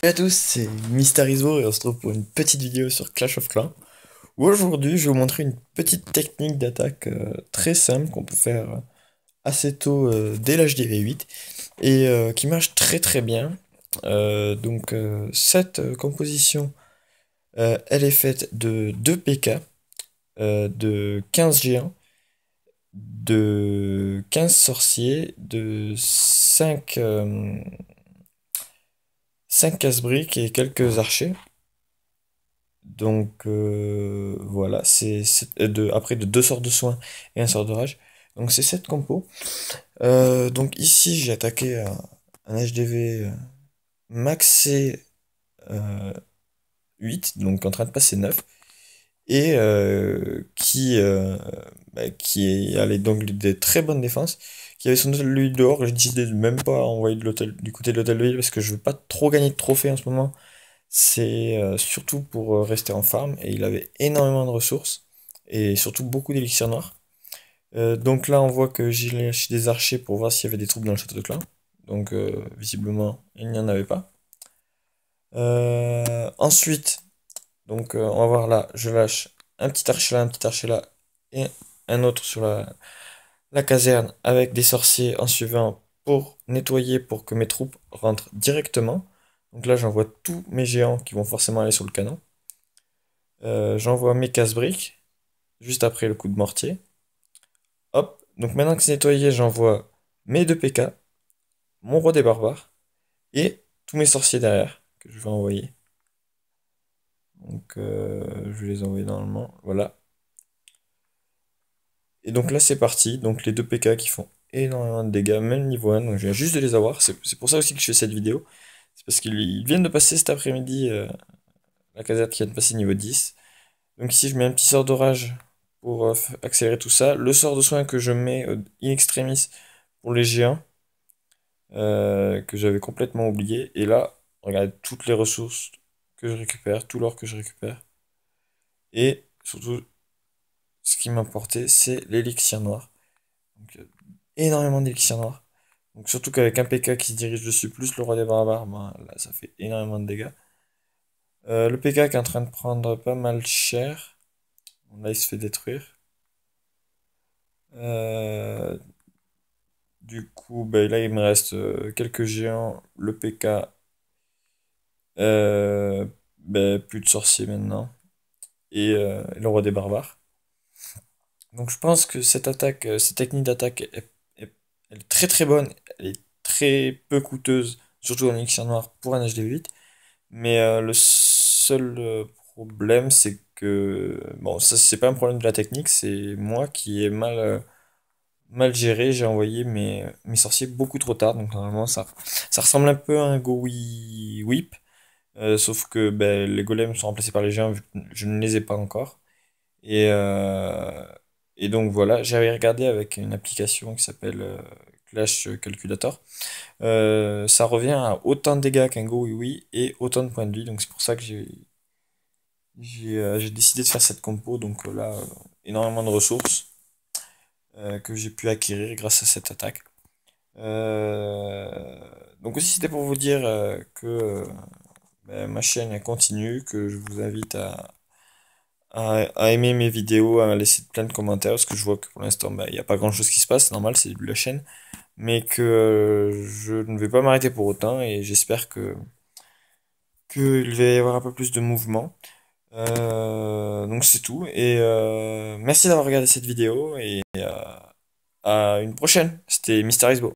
Salut à tous, c'est Mysterismo et on se retrouve pour une petite vidéo sur Clash of Clans où aujourd'hui je vais vous montrer une petite technique d'attaque très simple qu'on peut faire assez tôt dès l'âge des V8 et qui marche très très bien. Cette composition elle est faite de 2 PK, de 15 géants, de 15 sorciers, de 5 casse-briques et quelques archers. Voilà, après de deux sorts de soins et un sort de rage. Donc c'est cette compo. Donc ici j'ai attaqué un HDV maxé euh, 8, donc en train de passer 9 et qui allait donc des très bonnes défenses, qui avait son hôtel de ville dehors. J'ai décidé de même pas envoyer du côté de l'hôtel de ville parce que je veux pas trop gagner de trophées en ce moment. C'est surtout pour rester en farm et il avait énormément de ressources et surtout beaucoup d'élixirs noirs. Donc là on voit que j'ai lâché des archers pour voir s'il y avait des troupes dans le château de Clan. Donc visiblement il n'y en avait pas. Ensuite, on va voir là, je lâche un petit archer là et un autre sur la caserne avec des sorciers en suivant pour nettoyer pour que mes troupes rentrent directement. Donc là j'envoie tous mes géants qui vont forcément aller sur le canon. J'envoie mes casse-briques juste après le coup de mortier. Hop, donc maintenant que c'est nettoyé, j'envoie mes 2 PK, mon roi des barbares et tous mes sorciers derrière que je vais envoyer. Je vais les envoyer normalement, voilà. Et donc là c'est parti, donc les 2 PK qui font énormément de dégâts, même niveau 1, donc je viens juste de les avoir. C'est pour ça aussi que je fais cette vidéo. C'est parce qu'ils viennent de passer cet après-midi, la casette qui vient de passer niveau 10. Donc ici je mets un petit sort d'orage pour accélérer tout ça. Le sort de soin que je mets in extremis pour les géants, que j'avais complètement oublié. Et là, regardez toutes les ressources que je récupère, tout l'or que je récupère. Et surtout, ce qui m'a importé, c'est l'élixir noir. Donc, énormément d'élixir noir. Donc surtout qu'avec un PK qui se dirige dessus, plus le roi des barbares, ben, là ça fait énormément de dégâts. Le PK qui est en train de prendre pas mal cher. Bon, là il se fait détruire. Euh, Du coup, ben, là, il me reste quelques géants, le PK, plus de sorciers maintenant, et le roi des barbares. Donc je pense que cette technique d'attaque, elle est très très bonne, elle est très peu coûteuse, surtout en élixir noir pour un HD8. Mais le seul problème, c'est que, bon, ça c'est pas un problème de la technique, c'est moi qui ai mal géré, j'ai envoyé mes sorciers beaucoup trop tard, donc normalement ça ressemble un peu à un Go Whip, sauf que ben, les golems sont remplacés par les géants vu que je ne les ai pas encore. Et, euh, et donc voilà, j'avais regardé avec une application qui s'appelle Clash Calculator. Ça revient à autant de dégâts qu'un Go Oui et autant de points de vie, donc c'est pour ça que j'ai décidé de faire cette compo, énormément de ressources que j'ai pu acquérir grâce à cette attaque. Euh, donc aussi c'était pour vous dire que ma chaîne elle continue, que je vous invite à aimer mes vidéos, à laisser plein de commentaires, parce que je vois que pour l'instant il n'y a pas grand chose qui se passe, c'est normal, c'est le début de la chaîne, mais que je ne vais pas m'arrêter pour autant et j'espère qu'il va y avoir un peu plus de mouvement. Donc c'est tout, et merci d'avoir regardé cette vidéo et à une prochaine, c'était Mister Isbo.